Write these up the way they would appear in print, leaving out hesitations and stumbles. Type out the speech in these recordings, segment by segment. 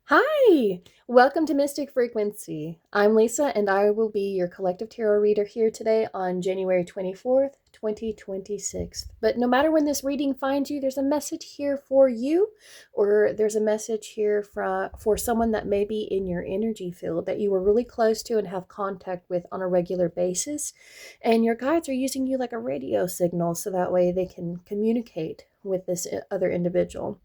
Hi! Welcome to Mystic Frequency. I'm Lisa, and I will be your collective tarot reader here today on January 24th, 2026. But no matter when this reading finds you, there's a message here for you, or there's a message here for someone that may be in your energy field that you were really close to and have contact with on a regular basis. And your guides are using you like a radio signal so that way they can communicate with this other individual.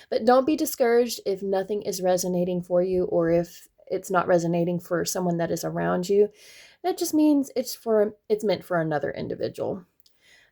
But don't be discouraged if nothing is resonating for you or if it's not resonating for someone that is around you. That just means it's meant for another individual.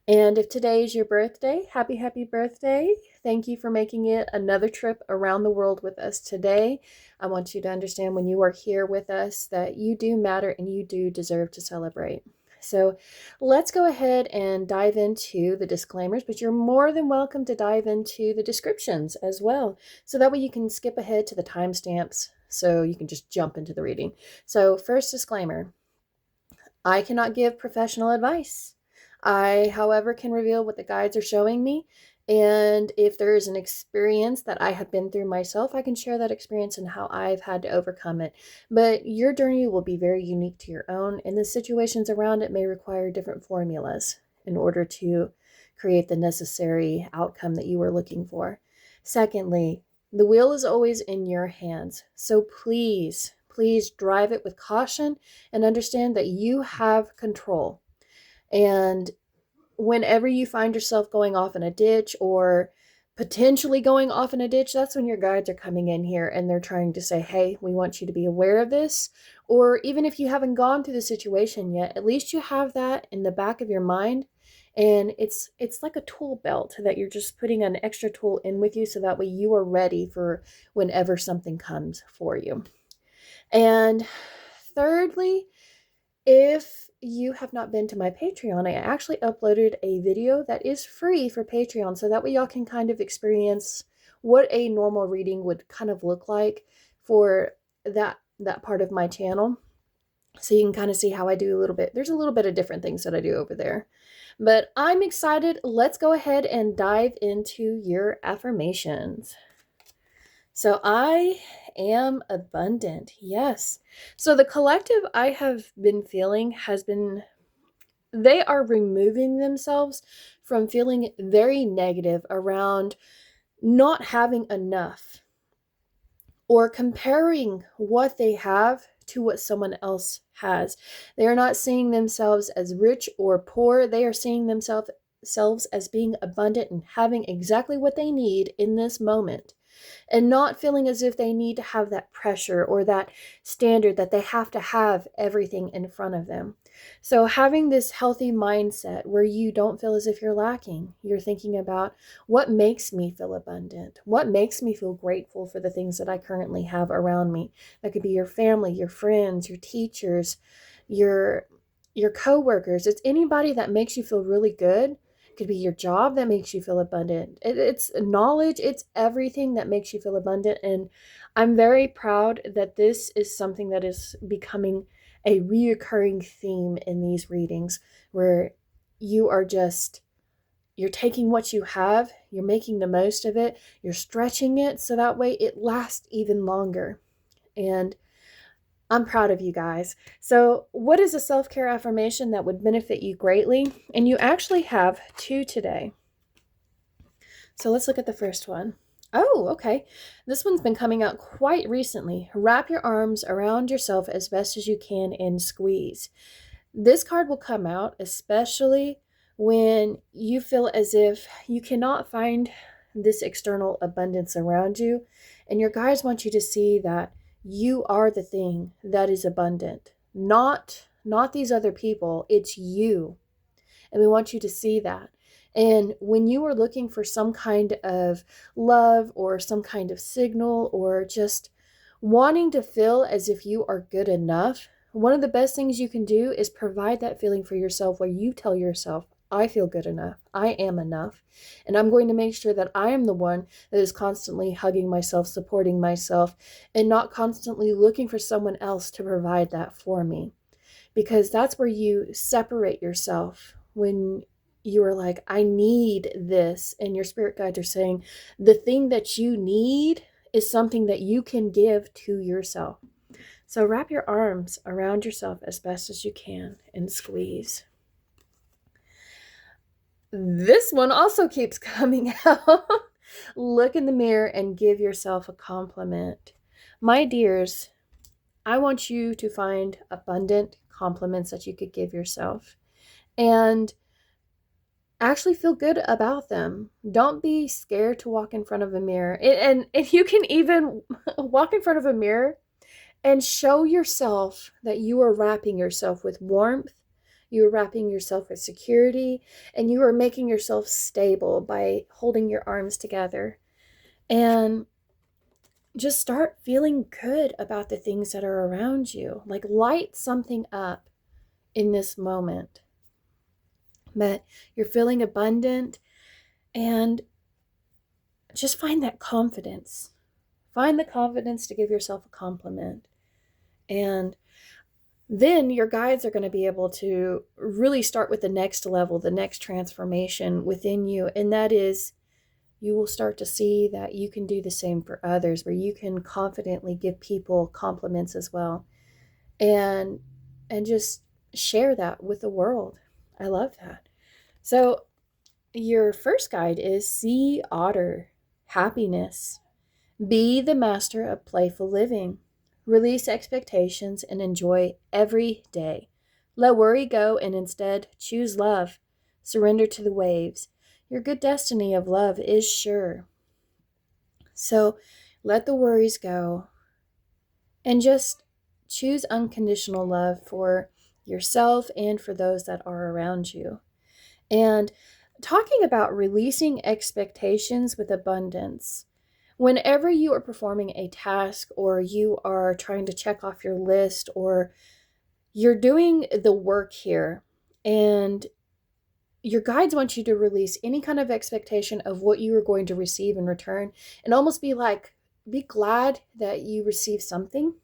And if today is your birthday, happy birthday. Thank you for making it another trip around the world with us today. I want you to understand when you are here with us that you do matter and you do deserve to celebrate. So let's go ahead and dive into the disclaimers, but you're more than welcome to dive into the descriptions as well. So that way you can skip ahead to the timestamps so you can just jump into the reading. So first disclaimer, I cannot give professional advice. I, however, can reveal what the guides are showing me. And if there is an experience that I have been through myself, I can share that experience and how I've had to overcome it. But your journey will be very unique to your own, and the situations around it may require different formulas in order to create the necessary outcome that you are looking for. Secondly, the wheel is always in your hands. So please drive it with caution and understand that you have control. And whenever you find yourself going off in a ditch or potentially going off in a ditch, that's when your guides are coming in here and they're trying to say, hey, we want you to be aware of this. Or even if you haven't gone through the situation yet, at least you have that in the back of your mind. And it's like a tool belt that you're just putting an extra tool in with you so that way you are ready for whenever something comes for you. And thirdly, if you have not been to my Patreon, I actually uploaded a video that is free for Patreon, so that way y'all can kind of experience what a normal reading would kind of look like for that part of my channel. So you can kind of see how I do a little bit. There's a little bit of different things that I do over there. But I'm excited. Let's go ahead and dive into your affirmations. So I am abundant. Yes. So the collective I have been feeling has been, they are removing themselves from feeling very negative around not having enough or comparing what they have to what someone else has. They are not seeing themselves as rich or poor. They are seeing themselves as being abundant and having exactly what they need in this moment, and not feeling as if they need to have that pressure or that standard that they have to have everything in front of them. So having this healthy mindset where you don't feel as if you're lacking, you're thinking about what makes me feel abundant, what makes me feel grateful for the things that I currently have around me. That could be your family, your friends, your teachers, your coworkers. It's anybody that makes you feel really good. It could be your job that makes you feel abundant. It's knowledge. It's everything that makes you feel abundant. And I'm very proud that this is something that is becoming a reoccurring theme in these readings, where you are just, you're taking what you have, you're making the most of it, you're stretching it so that way it lasts even longer. And I'm proud of you guys. So what is a self-care affirmation that would benefit you greatly? And you actually have two today. So let's look at the first one. Oh, okay. This one's been coming out quite recently. Wrap your arms around yourself as best as you can and squeeze. This card will come out especially when you feel as if you cannot find this external abundance around you. And your guides want you to see that you are the thing that is abundant, not these other people. It's you. And we want you to see that. And when you are looking for some kind of love or some kind of signal or just wanting to feel as if you are good enough, one of the best things you can do is provide that feeling for yourself where you tell yourself, I feel good enough. I am enough. And I'm going to make sure that I am the one that is constantly hugging myself, supporting myself, and not constantly looking for someone else to provide that for me. Because that's where you separate yourself, when you are like, I need this, and your spirit guides are saying the thing that you need is something that you can give to yourself. So wrap your arms around yourself as best as you can and squeeze. This one also keeps coming out. Look in the mirror and give yourself a compliment. My dears, I want you to find abundant compliments that you could give yourself and actually feel good about them. Don't be scared to walk in front of a mirror. And if you can even walk in front of a mirror and show yourself that you are wrapping yourself with warmth, you are wrapping yourself with security, and you are making yourself stable by holding your arms together. And just start feeling good about the things that are around you. Like light something up in this moment. But you're feeling abundant, and just find that confidence. Find the confidence to give yourself a compliment. And then your guides are going to be able to really start with the next level, the next transformation within you. And that is, you will start to see that you can do the same for others, where you can confidently give people compliments as well. And just share that with the world. I love that. So your first guide is Sea Otter, happiness. Be the master of playful living. Release expectations and enjoy every day. Let worry go and instead choose love. Surrender to the waves. Your good destiny of love is sure. So let the worries go and just choose unconditional love for yourself and for those that are around you. And talking about releasing expectations with abundance. Whenever you are performing a task or you are trying to check off your list or you're doing the work here and your guides want you to release any kind of expectation of what you are going to receive in return and almost be like, be glad that you receive something,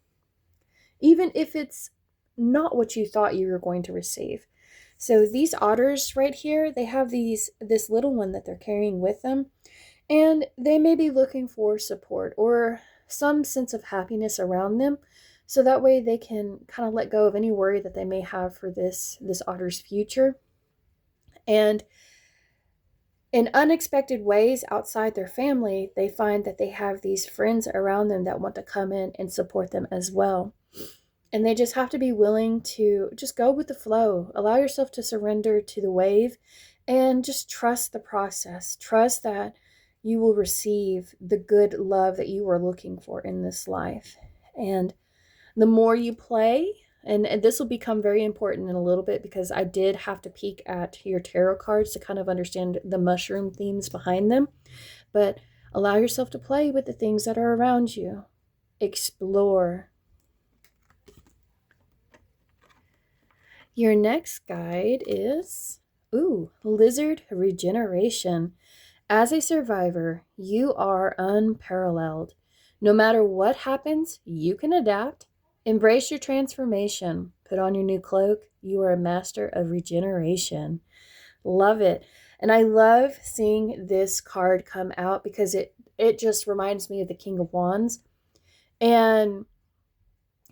even if it's not what you thought you were going to receive. So these otters right here, they have this little one that they're carrying with them. And they may be looking for support or some sense of happiness around them. So that way they can kind of let go of any worry that they may have for this otter's future. And in unexpected ways outside their family, they find that they have these friends around them that want to come in and support them as well. And they just have to be willing to just go with the flow. Allow yourself to surrender to the wave and just trust the process. Trust that you will receive the good love that you are looking for in this life. And the more you play, and this will become very important in a little bit because I did have to peek at your tarot cards to kind of understand the mushroom themes behind them. But allow yourself to play with the things that are around you. Explore. Your next guide is, lizard regeneration. As a survivor, you are unparalleled. No matter what happens, you can adapt. Embrace your transformation. Put on your new cloak. You are a master of regeneration. Love it. And I love seeing this card come out because it just reminds me of the King of Wands. And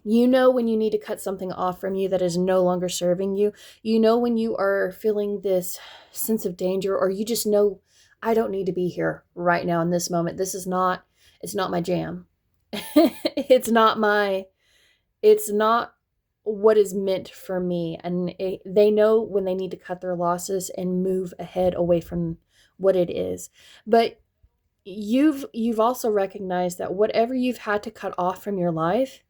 you know when you need to cut something off from you that is no longer serving you. You know when you are feeling this sense of danger, or you just know, I don't need to be here right now in this moment. It's not my jam. it's not what is meant for me. And they know when they need to cut their losses and move ahead away from what it is. But you've also recognized that whatever you've had to cut off from your life,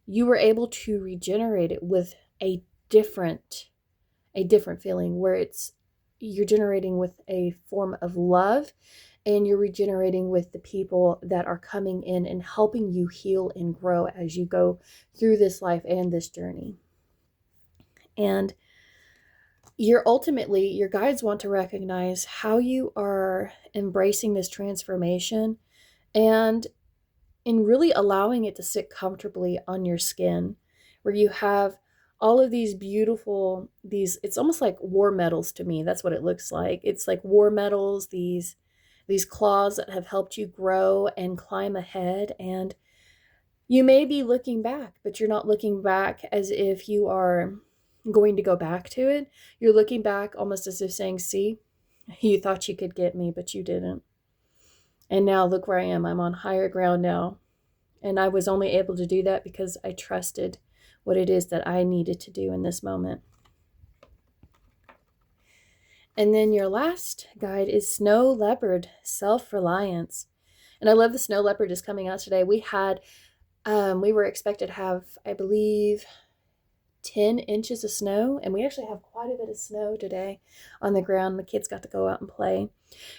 you were able to regenerate it with a different feeling where you're generating with a form of love, and you're regenerating with the people that are coming in and helping you heal and grow as you go through this life and this journey. And your guides want to recognize how you are embracing this transformation and in really allowing it to sit comfortably on your skin, where you have all of these beautiful, it's almost like war medals to me. That's what it looks like. It's like war medals, these these claws that have helped you grow and climb ahead. And you may be looking back, but you're not looking back as if you are going to go back to it. You're looking back almost as if saying, see, you thought you could get me, but you didn't. And now look where I am. I'm on higher ground now. And I was only able to do that because I trusted what it is that I needed to do in this moment. And then your last guide is Snow Leopard, Self-Reliance. And I love the Snow Leopard is coming out today. We were expected to have, I believe, 10 inches of snow. And we actually have quite a bit of snow today on the ground. The kids got to go out and play.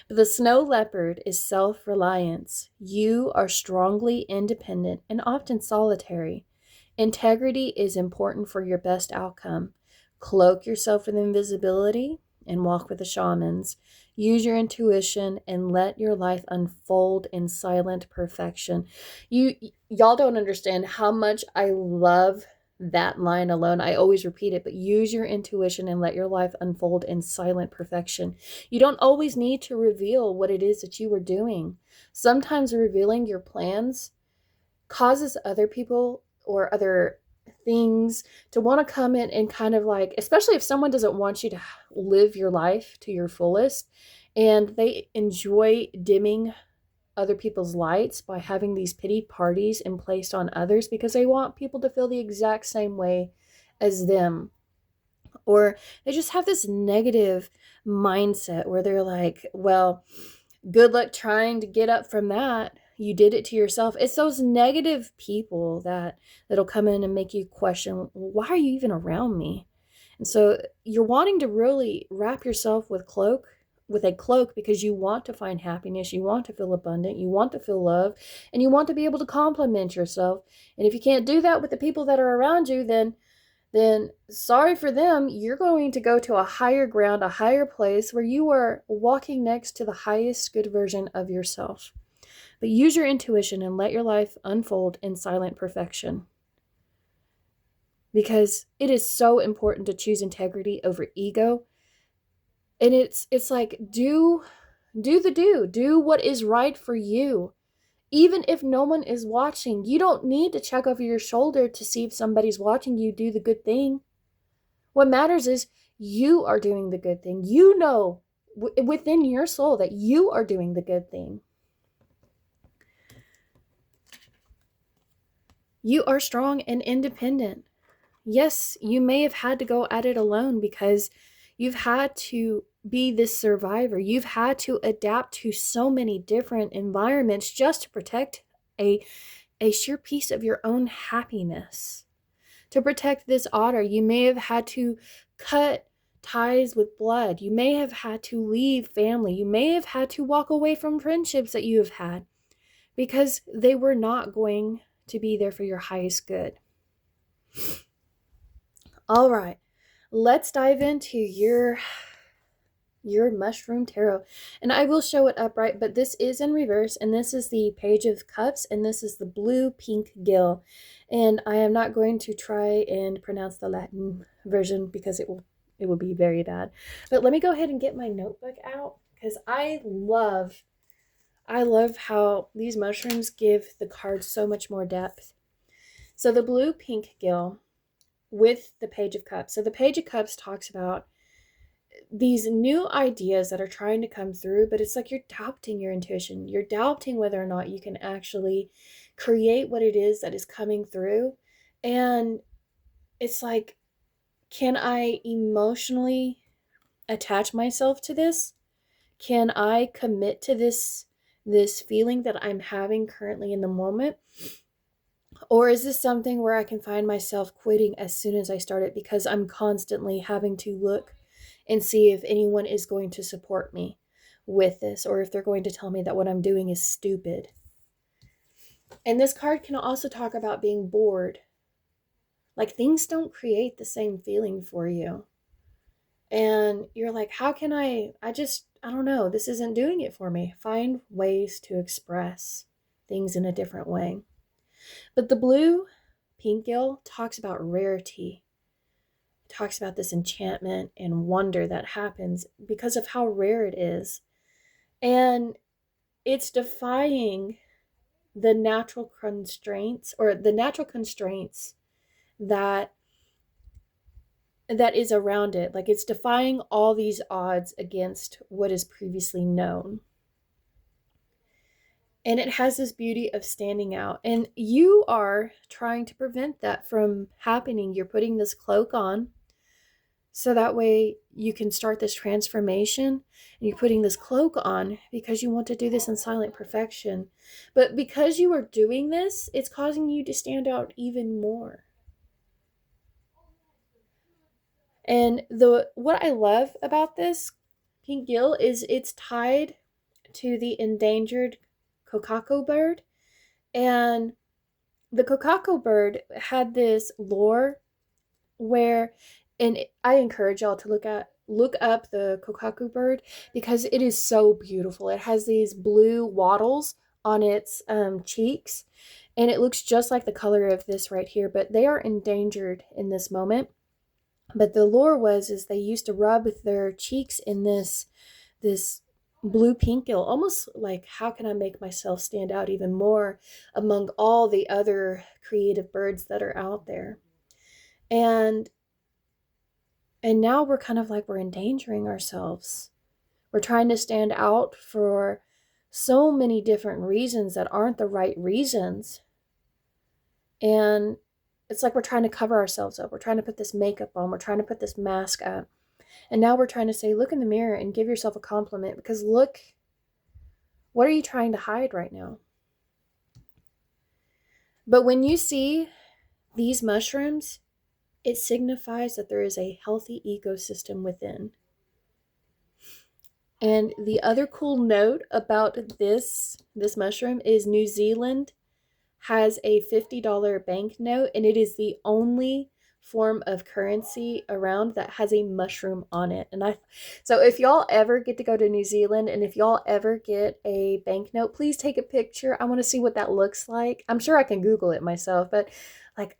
But the Snow Leopard is self-reliance. You are strongly independent and often solitary. Integrity is important for your best outcome. Cloak yourself with invisibility and walk with the shamans. Use your intuition and let your life unfold in silent perfection. Y'all don't understand how much I love that line alone. I always repeat it, but use your intuition and let your life unfold in silent perfection. You don't always need to reveal what it is that you are doing. Sometimes revealing your plans causes other people or other things to want to come in and kind of like, especially if someone doesn't want you to live your life to your fullest and they enjoy dimming other people's lights by having these pity parties and placed on others because they want people to feel the exact same way as them. Or they just have this negative mindset where they're like, well, good luck trying to get up from that. You did it to yourself. It's those negative people that'll come in and make you question, why are you even around me? And so you're wanting to really wrap yourself with a cloak because you want to find happiness, you want to feel abundant, you want to feel love, and you want to be able to compliment yourself. And if you can't do that with the people that are around you, then sorry for them. You're going to go to a higher ground, a higher place where you are walking next to the highest good version of yourself. But use your intuition and let your life unfold in silent perfection. Because it is so important to choose integrity over ego. And it's like do what is right for you. Even if no one is watching, you don't need to check over your shoulder to see if somebody's watching you do the good thing. What matters is you are doing the good thing. You know within your soul that you are doing the good thing. You are strong and independent. Yes, you may have had to go at it alone because you've had to be this survivor. You've had to adapt to so many different environments just to protect a sheer piece of your own happiness. To protect this otter, you may have had to cut ties with blood. You may have had to leave family. You may have had to walk away from friendships that you have had because they were not going to be there for your highest good. All right, let's dive into your mushroom tarot. And I will show it upright, but this is in reverse, and this is the Page of Cups, and this is the blue pink gill. And I am not going to try and pronounce the Latin version because it will be very bad. But let me go ahead and get my notebook out because I love how these mushrooms give the cards so much more depth. So the blue pink gill with the Page of Cups. So the Page of Cups talks about these new ideas that are trying to come through, but it's like you're doubting your intuition. You're doubting whether or not you can actually create what it is that is coming through. And it's like, can I emotionally attach myself to this? Can I commit to this feeling that I'm having currently in the moment? Or is this something where I can find myself quitting as soon as I start it because I'm constantly having to look and see if anyone is going to support me with this or if they're going to tell me that what I'm doing is stupid? And this card can also talk about being bored. Like things don't create the same feeling for you. And you're like, how can I don't know, this isn't doing it for me. Find ways to express things in a different way. But the blue pink gill talks about rarity. It talks about this enchantment and wonder that happens because of how rare it is. And it's defying the natural constraints, or the natural constraints that is around it. Like, it's defying all these odds against what is previously known. And it has this beauty of standing out. And you are trying to prevent that from happening. You're putting this cloak on so that way you can start this transformation. And you're putting this cloak on because you want to do this in silent perfection. But because you are doing this, it's causing you to stand out even more. And what I love about this pink gill is it's tied to the endangered kokako bird. And the kokako bird had this lore where, and I encourage y'all to look up the kokako bird because it is so beautiful. It has these blue wattles on its cheeks, and it looks just like the color of this right here, but they are endangered in this moment. But the lore is they used to rub their cheeks in this blue pink gill, almost like, how can I make myself stand out even more among all the other creative birds that are out there? And now we're kind of like, we're endangering ourselves. We're trying to stand out for so many different reasons that aren't the right reasons. And it's like we're trying to cover ourselves up. We're trying to put this makeup on. We're trying to put this mask up. And now we're trying to say, look in the mirror and give yourself a compliment, because look, what are you trying to hide right now? But when you see these mushrooms, it signifies that there is a healthy ecosystem within. And the other cool note about this mushroom is New Zealand has a $50 banknote, and it is the only form of currency around that has a mushroom on it. And so if y'all ever get to go to New Zealand, and if y'all ever get a banknote, please take a picture. I want to see what that looks like. I'm sure I can Google it myself, but like,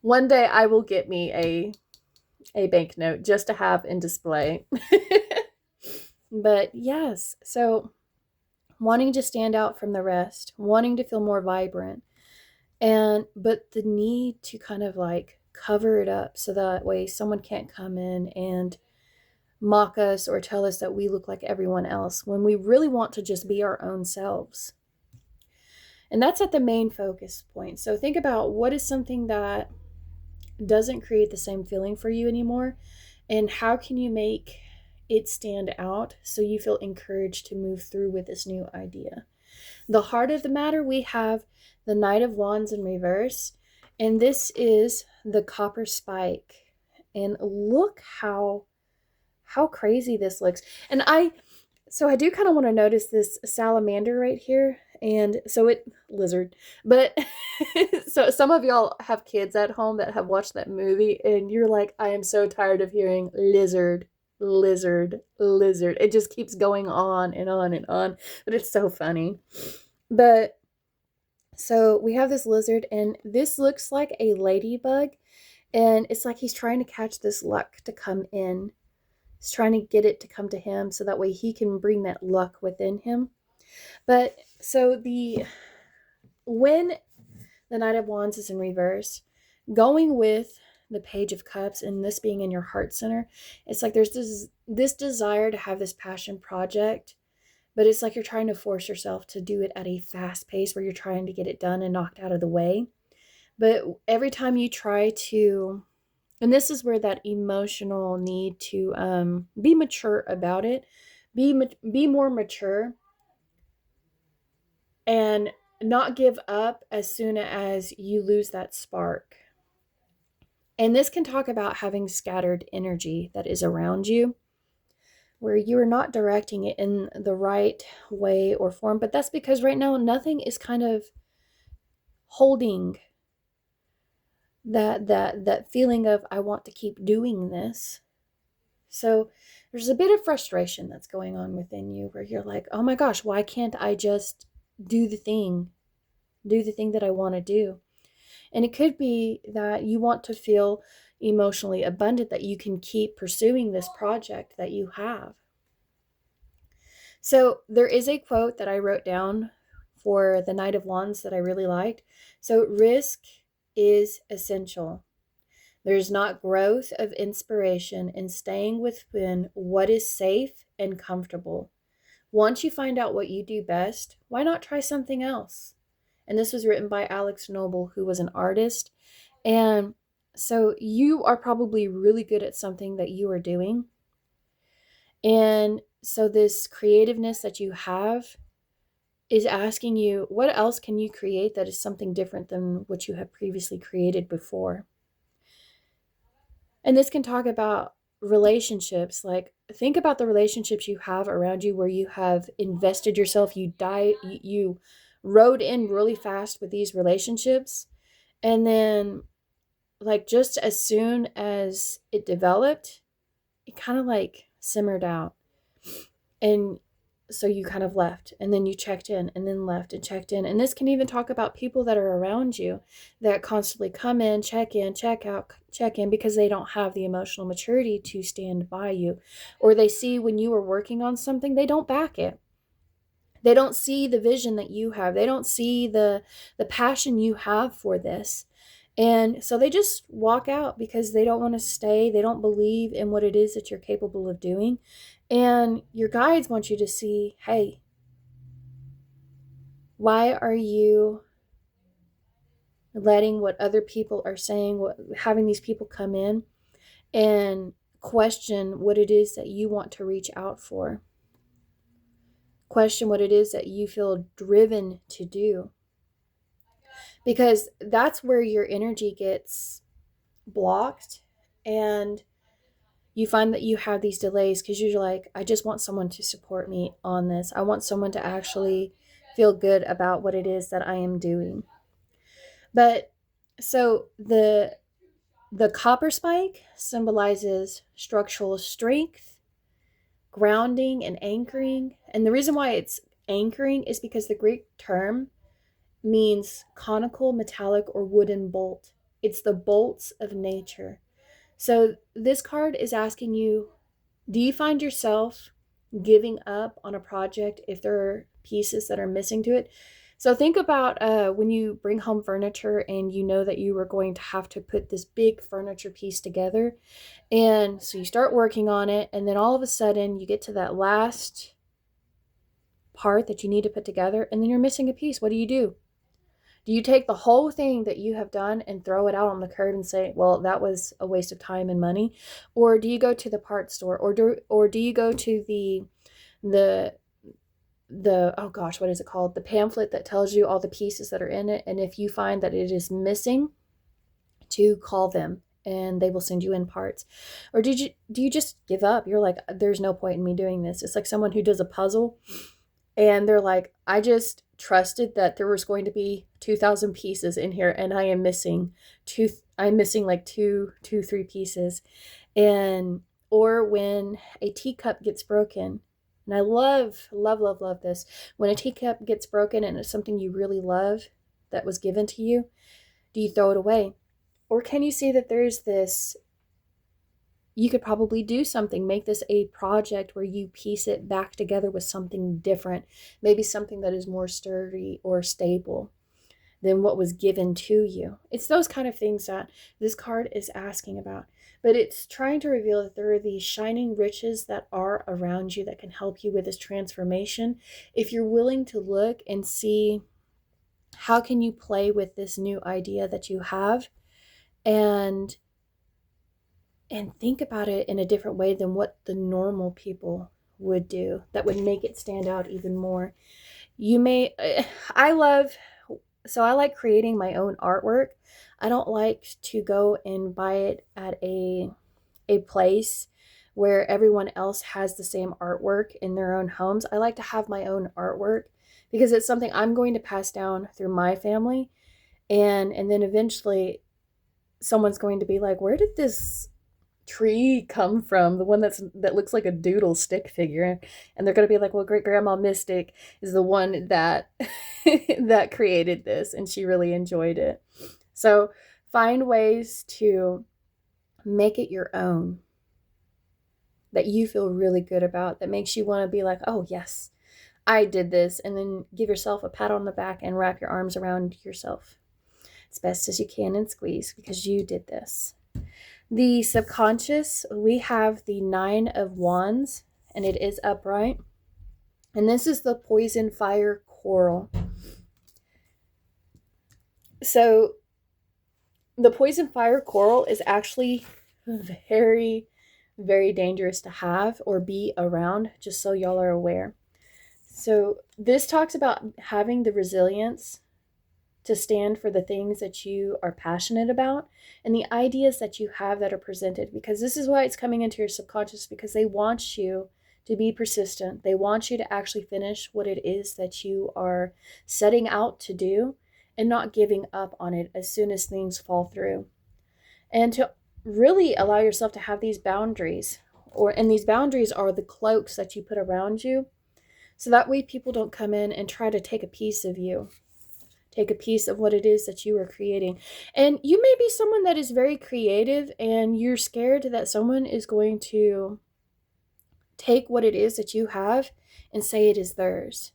one day I will get me a banknote just to have in display. But yes, so wanting to stand out from the rest, wanting to feel more vibrant, but the need to kind of like cover it up so that way someone can't come in and mock us or tell us that we look like everyone else, when we really want to just be our own selves. And that's at the main focus point. So think about, what is something that doesn't create the same feeling for you anymore, and how can you make it stand out so you feel encouraged to move through with this new idea. The heart of the matter, we have the Knight of Wands in reverse, and this is the copper spike. And look how crazy this looks. And I do kind of want to notice this salamander right here. And so lizard, but so some of y'all have kids at home that have watched that movie, and you're like, I am so tired of hearing lizard, lizard, lizard. It just keeps going on and on and on, but it's so funny. But so we have this lizard, and this looks like a ladybug, and it's like he's trying to catch this luck to come in. He's trying to get it to come to him so that way he can bring that luck within him. But so when the Knight of Wands is in reverse, going with the Page of Cups and this being in your heart center, it's like there's this desire to have this passion project, but it's like you're trying to force yourself to do it at a fast pace where you're trying to get it done and knocked out of the way. But every time you try to, and this is where that emotional need to be mature about it, be more mature, and not give up as soon as you lose that spark. And this can talk about having scattered energy that is around you, where you are not directing it in the right way or form. But that's because right now nothing is kind of holding that feeling of, I want to keep doing this. So there's a bit of frustration that's going on within you, where you're like, oh my gosh, why can't I just do the thing that I want to do? And it could be that you want to feel emotionally abundant, that you can keep pursuing this project that you have. So there is a quote that I wrote down for the Knight of Wands that I really liked. So risk is essential. There's not growth of inspiration in staying within what is safe and comfortable. Once you find out what you do best, why not try something else? And this was written by Alex Noble, who was an artist. And so you are probably really good at something that you are doing. And so this creativeness that you have is asking you, what else can you create that is something different than what you have previously created before? And this can talk about relationships. Like, think about the relationships you have around you where you have invested yourself, you rode in really fast with these relationships. And then, like, just as soon as it developed, it kind of like simmered out. And so you kind of left, and then you checked in, and then left and checked in. And this can even talk about people that are around you that constantly come in, check out, check in, because they don't have the emotional maturity to stand by you. Or they see when you are working on something, they don't back it. They don't see the vision that you have. They don't see the passion you have for this. And so they just walk out because they don't want to stay. They don't believe in what it is that you're capable of doing. And your guides want you to see, hey, why are you letting what other people are saying, having these people come in and question what it is that you want to reach out for? Question what it is that you feel driven to do. Because that's where your energy gets blocked, and you find that you have these delays because you're like, I just want someone to support me on this. I want someone to actually feel good about what it is that I am doing. But so the copper spike symbolizes structural strength, grounding, and anchoring. And the reason why it's anchoring is because the Greek term means conical, metallic, or wooden bolt. It's the bolts of nature. So this card is asking you, do you find yourself giving up on a project if there are pieces that are missing to it? So think about when you bring home furniture and you know that you are going to have to put this big furniture piece together. And so you start working on it, and then all of a sudden you get to that last part that you need to put together, and then you're missing a piece. What do? Do you take the whole thing that you have done and throw it out on the curb and say, well, that was a waste of time and money? Or do you go to the parts store, or do you go to the oh gosh, what is it called? The pamphlet that tells you all the pieces that are in it, and if you find that it is missing, to call them and they will send you in parts? Or do you just give up? You're like, there's no point in me doing this. It's like someone who does a puzzle and they're like, I just trusted that there was going to be 2,000 pieces in here, and I am missing like three pieces. And or when a teacup gets broken, and I love this. When a teacup gets broken and it's something you really love that was given to you, do you throw it away? Or can you see that there's this, you could probably do something, make this a project where you piece it back together with something different, maybe something that is more sturdy or stable than what was given to you. It's those kind of things that this card is asking about. But it's trying to reveal that there are these shining riches that are around you that can help you with this transformation. If you're willing to look and see, how can you play with this new idea that you have, and think about it in a different way than what the normal people would do, that would make it stand out even more. I like creating my own artwork. I don't like to go and buy it at a place where everyone else has the same artwork in their own homes. I like to have my own artwork because it's something I'm going to pass down through my family, and then eventually someone's going to be like, where did this tree come from? The one that looks like a doodle stick figure. And they're going to be like, well, great grandma Mystic is the one that that created this, and she really enjoyed it. So find ways to make it your own. that you feel really good about, that makes you want to be like, oh, yes, I did this. And then give yourself a pat on the back and wrap your arms around yourself as best as you can and squeeze because you did this. The subconscious, we have the 9 of Wands, and it is upright. And this is the poison fire coral. So the poison fire coral is actually very, very dangerous to have or be around, just so y'all are aware. So this talks about having the resilience to stand for the things that you are passionate about and the ideas that you have that are presented, because this is why it's coming into your subconscious, because they want you to be persistent. They want you to actually finish what it is that you are setting out to do and not giving up on it as soon as things fall through. And to really allow yourself to have these boundaries, and these boundaries are the cloaks that you put around you, so that way people don't come in and try to take a piece of you, take a piece of what it is that you are creating. And you may be someone that is very creative and you're scared that someone is going to take what it is that you have and say it is theirs.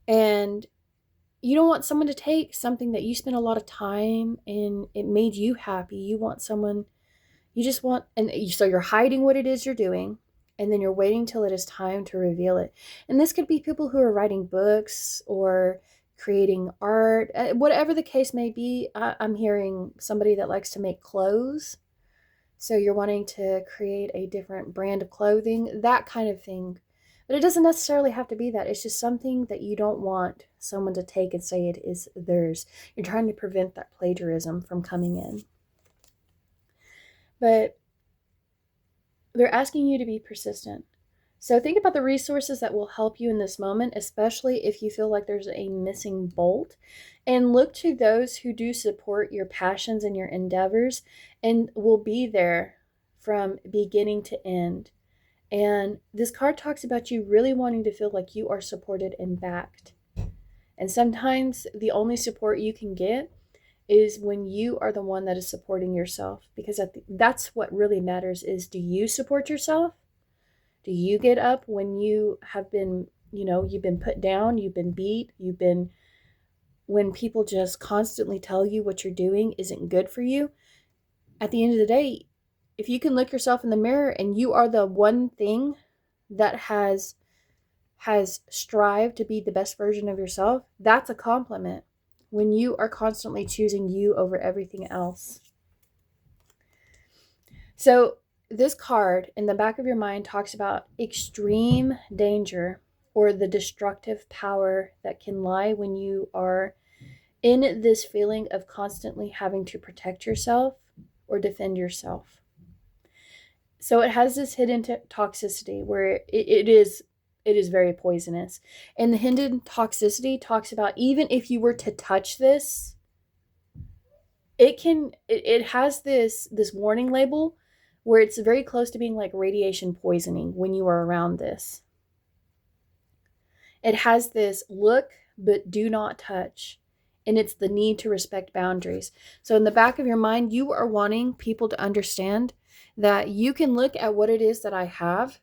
And you don't want someone to take something that you spent a lot of time and it made you happy. You want someone, you just want, and so you're hiding what it is you're doing, and then you're waiting till it is time to reveal it. And this could be people who are writing books or creating art, whatever the case may be. I'm hearing somebody that likes to make clothes. So you're wanting to create a different brand of clothing, that kind of thing. But it doesn't necessarily have to be that. It's just something that you don't want someone to take and say it is theirs. You're trying to prevent that plagiarism from coming in. But they're asking you to be persistent. So think about the resources that will help you in this moment, especially if you feel like there's a missing bolt, and look to those who do support your passions and your endeavors and will be there from beginning to end. And this card talks about you really wanting to feel like you are supported and backed. And sometimes the only support you can get is when you are the one that is supporting yourself, because that's what really matters. Is, do you support yourself? Do you get up when you have been, you've been put down, you've been beat, when people just constantly tell you what you're doing isn't good for you? At the end of the day, if you can look yourself in the mirror and you are the one thing that has strived to be the best version of yourself, that's a compliment. When you are constantly choosing you over everything else. So this card in the back of your mind talks about extreme danger or the destructive power that can lie when you are in this feeling of constantly having to protect yourself or defend yourself. So it has this hidden toxicity where it is very poisonous. And the hidden toxicity talks about, even if you were to touch this, it has this warning label where it's very close to being like radiation poisoning when you are around this. It has this look but do not touch. And it's the need to respect boundaries. So in the back of your mind, you are wanting people to understand that you can look at what it is that I have,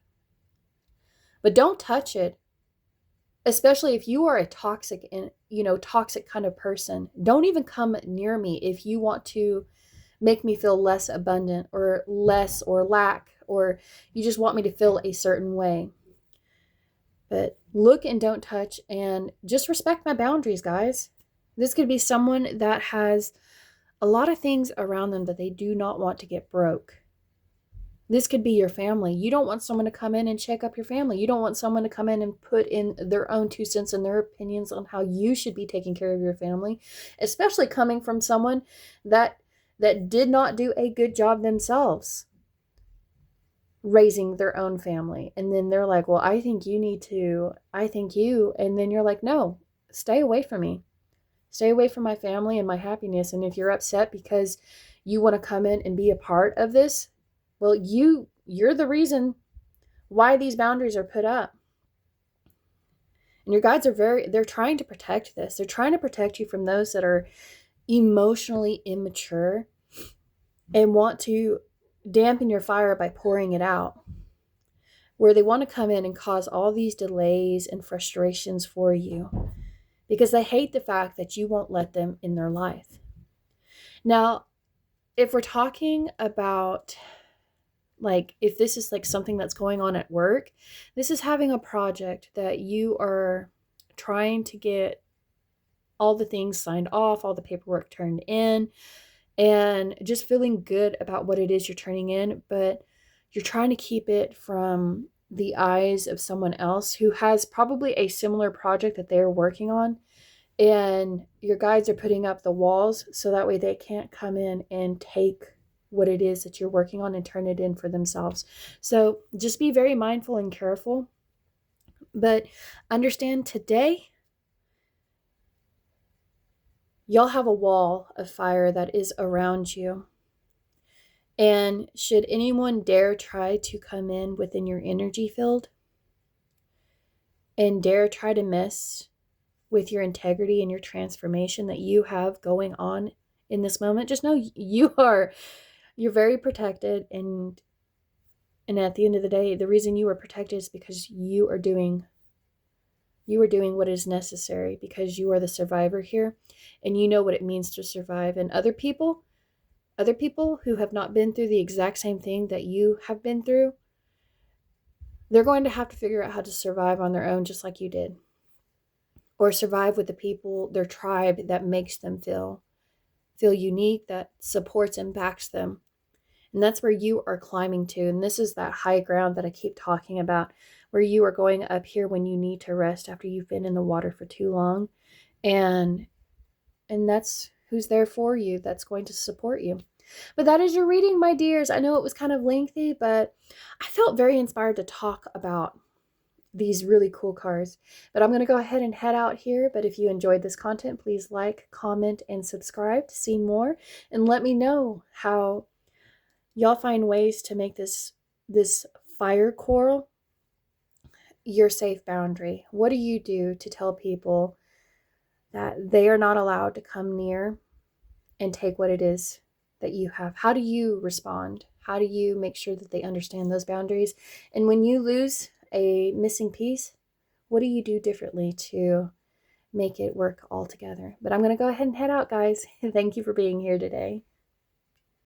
but don't touch it. Especially if you are a toxic kind of person. Don't even come near me if you want to make me feel less abundant or less or lack, or you just want me to feel a certain way. But look and don't touch, and just respect my boundaries, guys. This could be someone that has a lot of things around them that they do not want to get broke. This could be your family. You don't want someone to come in and check up your family. You don't want someone to come in and put in their own 2 cents and their opinions on how you should be taking care of your family, especially coming from someone that did not do a good job themselves raising their own family. And then they're like, well, I think you. And then you're like, no, stay away from me. Stay away from my family and my happiness. And if you're upset because you want to come in and be a part of this, well, you're the reason why these boundaries are put up. And your guides they're trying to protect this. They're trying to protect you from those that are emotionally immature and want to dampen your fire by pouring it out, where they want to come in and cause all these delays and frustrations for you because they hate the fact that you won't let them in their life. Now, if we're talking about, like, if this is like something that's going on at work, this is having a project that you are trying to get all the things signed off, all the paperwork turned in, and just feeling good about what it is you're turning in, but you're trying to keep it from the eyes of someone else who has probably a similar project that they're working on. And your guides are putting up the walls so that way they can't come in and take what it is that you're working on and turn it in for themselves. So just be very mindful and careful. But understand today, y'all have a wall of fire that is around you. And should anyone dare try to come in within your energy field and dare try to mess with your integrity and your transformation that you have going on in this moment, just know you're very protected, and at the end of the day, the reason you are protected is because you are doing what is necessary, because you are the survivor here and you know what it means to survive. And other people who have not been through the exact same thing that you have been through, they're going to have to figure out how to survive on their own, just like you did, or survive with the people, their tribe, that makes them feel unique, that supports and backs them. And that's where you are climbing to. And this is that high ground that I keep talking about, where you are going up here when you need to rest after you've been in the water for too long. And that's who's there for you, that's going to support you. But that is your reading, my dears. I know it was kind of lengthy, but I felt very inspired to talk about these really cool cards. But I'm going to go ahead and head out here. But if you enjoyed this content, please like, comment, and subscribe to see more. And let me know how y'all find ways to make this fire coral your safe boundary. What do you do to tell people that they are not allowed to come near and take what it is that you have? How do you respond? How do you make sure that they understand those boundaries? And when you lose a missing piece, what do you do differently to make it work all together? But I'm going to go ahead and head out, guys. Thank you for being here today.